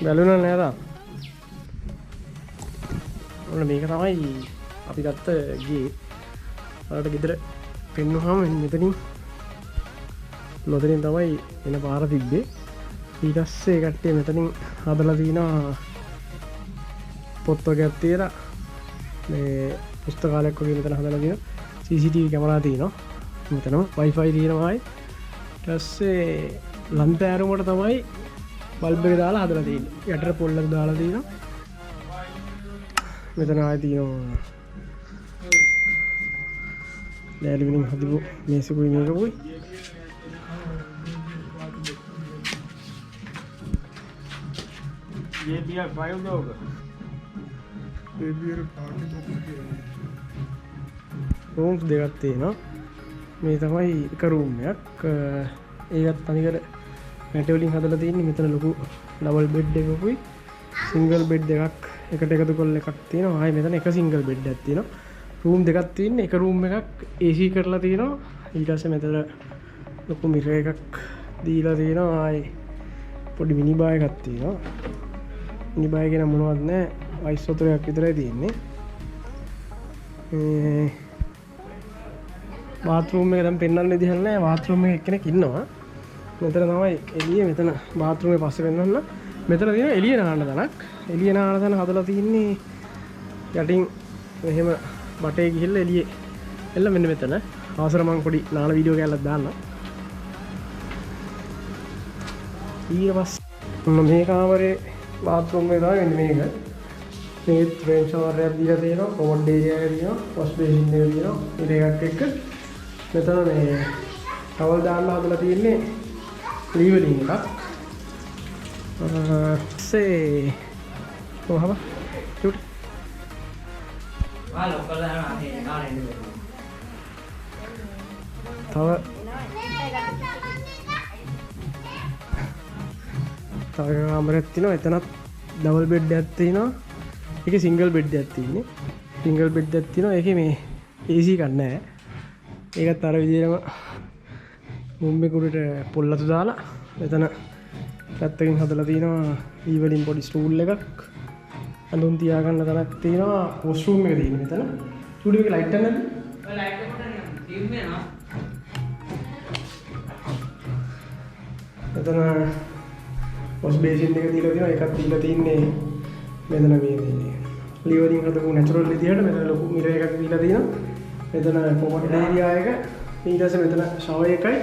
බැලුණා නේද? ඔන්න මේක තමයි අපි ගත්ත ගේ. ඔයාලට ගෙදර පෙන්නුවාම මෙතනින් නොතනින් තමයි එන පාර තිබ්බේ. ඊට පස්සේ කට්ටිය මෙතනින් හදලා තිනවා පොත් වර්ගයක් තියලා මේ පුස්තකාලයක් වගේ මෙතන හදලා තියෙනවා. CCTV කැමරා තියෙනවා. මෙතනම Wi-Fi තියෙනවායි. ඊට පස්සේ ලන්තෑරුමට තමයි බල්බ් එක දාලා හදලා තියෙන්නේ. යටට පොල්ලක් දාලා තියෙනවා. මෙතන ආයේ තියෙනවා ලෑලි වලින් හදපු මේසකුයි මේකකුයි. ये बियर फाइव दोगे ये बियर पार्टी රූම්ස් දෙකක් තියෙනවා. මේ තමයි එක රූම් එකක්. ඒකත් තනිකර මැටි වලින් හදලා තියෙන්නේ. මෙතන ලොකු ඩබල් බෙඩ් එකකුයි සිංගල් බෙඩ් දෙකක් එකට එකතු කරලා එකක් තියෙනවා. ආයේ මෙතන එක සිංගල් බෙඩ් එකක් තියෙනවා. රූම් දෙකක් තියෙන්නේ. එක රූම් එකක් AC කරලා තියෙනවා. ඊට පස්සේ මෙතන ලොකු මිරර් එකක් දීලා තියෙනවා. ආයේ පොඩි මිනි බා එකක් තියෙනවා. මිනි බා එකේ නම් මොනවත් නැහැ. අයිස් වතුරක් විතරයි තියෙන්නේ. බාත්රූම් එක දැන් පෙන්වන්න විදිහක් නැහැ. බාත්රූම් එකේ එක්කෙනෙක් ඉන්නවා. මෙතන තමයි එළිය. මෙතන බාත්රූම් එකේ පස්සේ පෙන්වන්න. මෙතන තියෙන එළිය නාන්න තැනක්. එළිය නාන්න තැන හදලා තින්නේ යටින් මෙහෙම බටේ ගිහිල්ලා එළියේ එල්ල මෙන්න මෙතන. අවසර මම පොඩි නාන වීඩියෝ කෑල්ලක් දාන්න. ඊට පස්සේ මේ කාමරේ බාත්රූම් එක තමයි මෙන්න මේක. මේ ට්‍රේන් ෂවර් එකක් දීලා තියෙනවා. කොමෝඩ් ඒරියා එක තියෙනවා. වොෂ් බේසින් එක තියෙනවා. ඉර එකක් එක්ක මෙතන මේ ටවල් දාන්න හදලා තියෙන්නේ ලීවලින් එකක්. සේ කොහොම චුටි ආ ලොකල් තව කාමරයක් තියෙනවා. එතනත් ඩබල් බෙඩ් එකක් තියෙනවා. ඒකේ සිංගල් බෙඩ් එකක් තියෙන්නේ. සිංගල් බෙඩ් එකක් තියෙනවා. ඒකේ මේ AC එකක් නැහැ. ඒකත් අර විදිහටම මුම්බේ කුඩට පොල්ලතු දාලා මෙතන පැත්තකින් හදලා තියෙනවා ඊ වලින් පොඩි ස්ටූල් එකක්. අඳුන් තියාගන්න තැනක් තියෙනවා. වොෂ්රූම් එක තියෙන්නේ මෙතන. ස්ටුඩියෝ එකේ ලයිට් එක නැද්ද? ඔය ලයිට් එක කොටන්නේ ටීම් වෙනවා. මෙතන වොෂ් බේසින් එක දීලා තියෙනවා. ඒකත් දීලා තින්නේ මෙතන මේ ලීවරින් හදපු නැචරල් විදියට මෙතන ලොකු මිරර් එකක් දීලා තියෙනවා. මෙතන කොමෝඩ් ඒරියා එක. ඊට පස්සේ මෙතන ෂවර් එකයි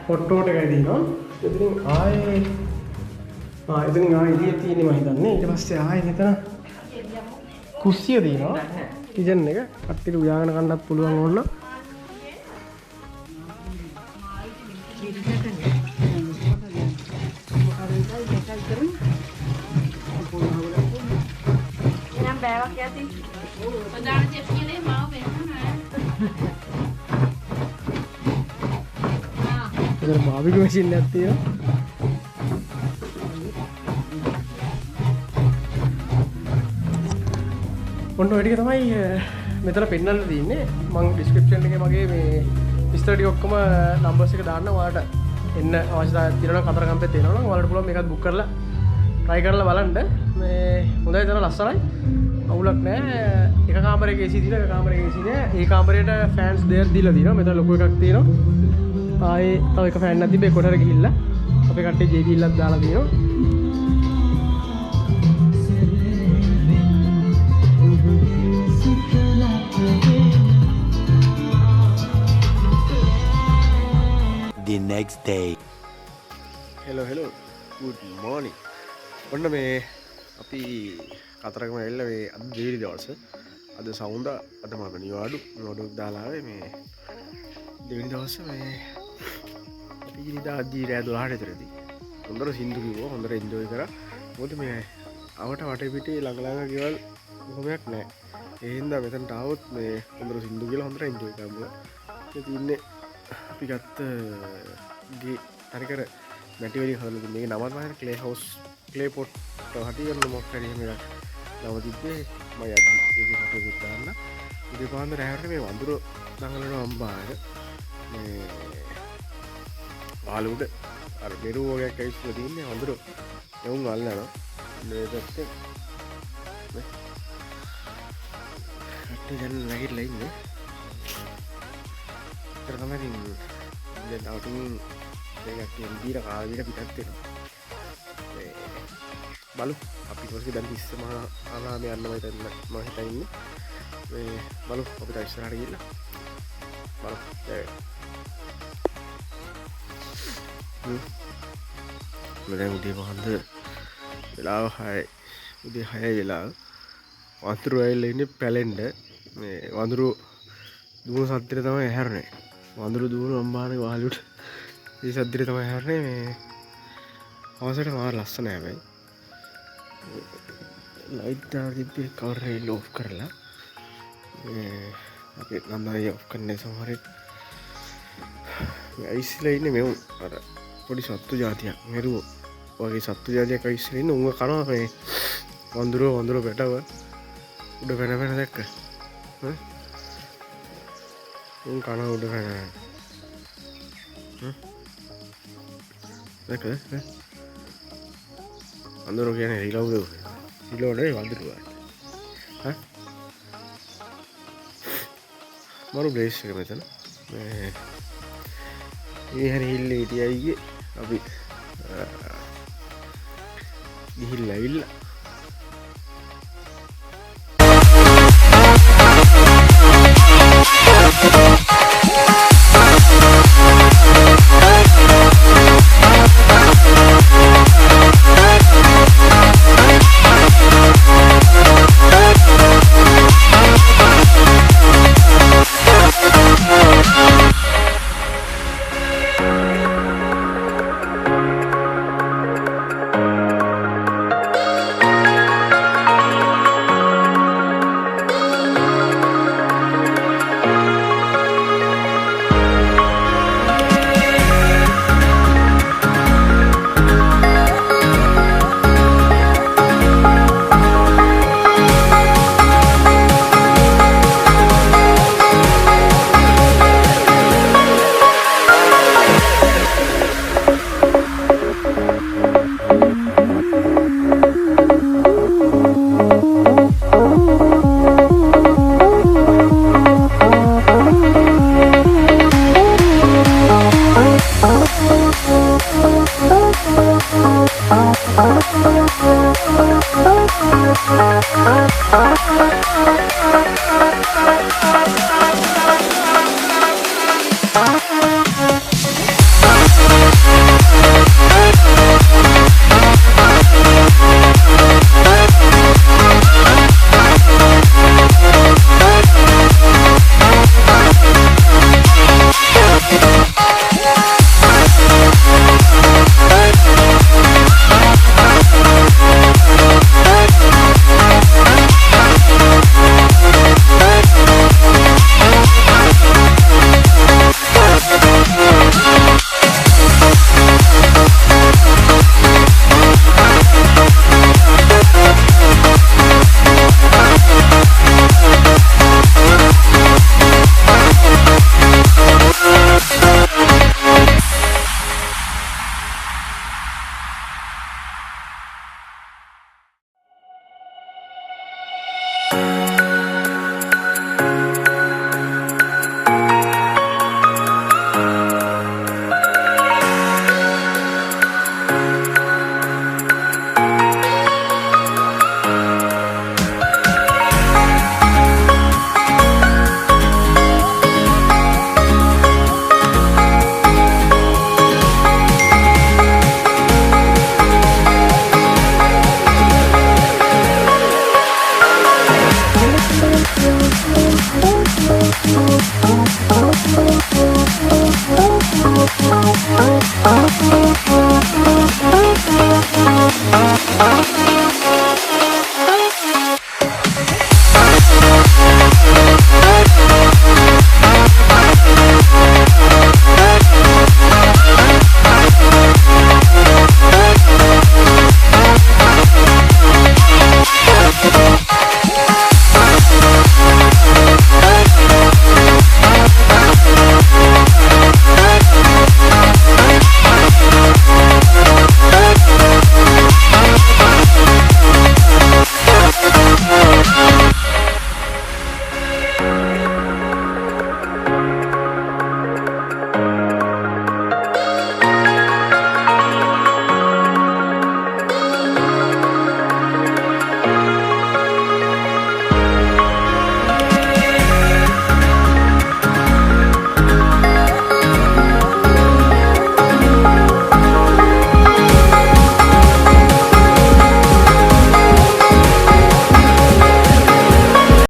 හොට් වොටර් එකයි තියෙනවා. එතනින් ආයේ එතනින් ආයේ ඉතින් තියෙන්නේ මම හිතන්නේ. ඊට පස්සේ ආයේ මෙතන කුස්සිය තියෙනවා. කිචන් එක කට්ටියට උයාගෙන කන්නත් පුළුවන් ඕන. එනම් බෑවක් යති. ඔදාන දෙපියලේ මාව වෙනවා. ඉතින් බාබිකියු මැෂින් එකක් තියෙනවා. ඔන්න ඔය ටික තමයි මෙතන පෙන්නන්න තියෙන්නේ. මම ඩිස්ක්‍රිප්ෂන් එකේ මගේ මේ විස්තර ටික ඔක්කොම නම්බර්ස් එක දාන්න. ඔයාලට එන්න අවශ්‍යතාවයක් තියෙනවා නම් කතරගම්පෙත් එනවා නම් ඔයාලට පුළුවන් මේකත් බුක් කරලා try කරලා බලන්න. මේ හොඳයි තන ලස්සනයි. අවුලක් නැහැ. එක කාමරයක AC තියෙනවා. එක කාමරයක AC නෑ. ඒ කාමරේට ෆෑන්ස් දෙකක් දීලා තියෙනවා. මෙතන ලොකු එකක් තියෙනවා. ආයේ තව එක ෆෑන් එකක් තිබ්බේ කොටර ගිහිල්ලා අපේ කට්ටිය JBL එකක් දාලා තියෙනවා. The next day. Hello good morning. ඔන්න මේ අපි කතරගම ඇවිල්ලා මේ අද දෙවෙනි දවසේ. අද සවුන්දා අද මම නිවාඩු දාලා ආවේ මේ දෙවෙනි දවසේ මේ අපි ඉරිදා අදී රෑ 12ට විතරදී. හොඳට සින්දු කිව්වා. හොඳට එන්ජොයි කරා. මොකද මේ අවට වටේ පිටේ ළඟ ගෙවල් කොහොමයක් නැහැ. ඒ හින්දා මෙතනට ආවොත් මේ හොඳට සින්දු කියලා හොඳට එන්ජොයි කරමු. ඉතින් ඉන්නේ අපි ගත්ත ගේ තනිකර මැටි වලින් හදලා තියෙන මේක නමත් මම ක්ලේ හවුස් ක්ලේ පොට් හටි කරන මොකක් හරි මේක නම තිබ්බේ මම යද්දි ඒකේ ෆොටෝ එකක් දාන්න. ඉතින් පාන්දර රැහැට මේ වඳුර දඟලන අම්බාර මේ පාළුඩ අර මෙරු වගේක් ඇවිත්ලා තින්නේ වඳුර එවුන් අල්ලනවා. මේ පැත්තේ කට්ටිය දැන් නැගිටලා ඉන්නේ. ඒතර තමයි ඉතින් දැන් අවුටින් දෙකක් එල්බීලා කාලෙට පිටත් වෙනවා. බලු අපි කොහොමද දැන් ඉස්සම ආලාම යන්නමයි දැන් මම හිතන්නේ. මේ බලු අපිට ඉස්සරහට ගිහිල්ලා බලු දැන් උදේ වහන්ද වෙලාව 6 උදේ 6 වෙලාව වතුර ඇවිල්ලා ඉන්නේ පැලෙන්න. මේ වඳුරු දුවන සද්දෙට තමයි ඇහැරෙන්නේ. වඳුරු දුවන අම්මානේ වාලුවට ඒ සද්දෙට තමයි ඇහැරෙන්නේ. මේ අවසරට මාර ලස්සනයි හැබැයි. ලයිට් දාලා තිබ්බේ කවර් එක ඔෆ් කරලා. අපි නම්බරේ ඔෆ් කරන්නේ සමහරෙක්. ඇයිස්ලා ඉන්නේ මෙවුන් අර පොඩි සත්තු జాතියක්. මෙරු වගේ සත්තු జాතියක් ඇයිස්ලා ඉන්නේ. උංග කනවා මේ වඳුර පැටව උඩ වෙන දැක්ක. උන් කන උඩ වෙන. දැක්ක වඳුර කියන්නේ රිලව්ද? රිලව්නේ වඳුරුවා. මරු බ්ලේස් එක මෙතන. මේ හරි හිල්ලේ හිටියයි අපි ගිහිල්ලා ඇවිල්ලා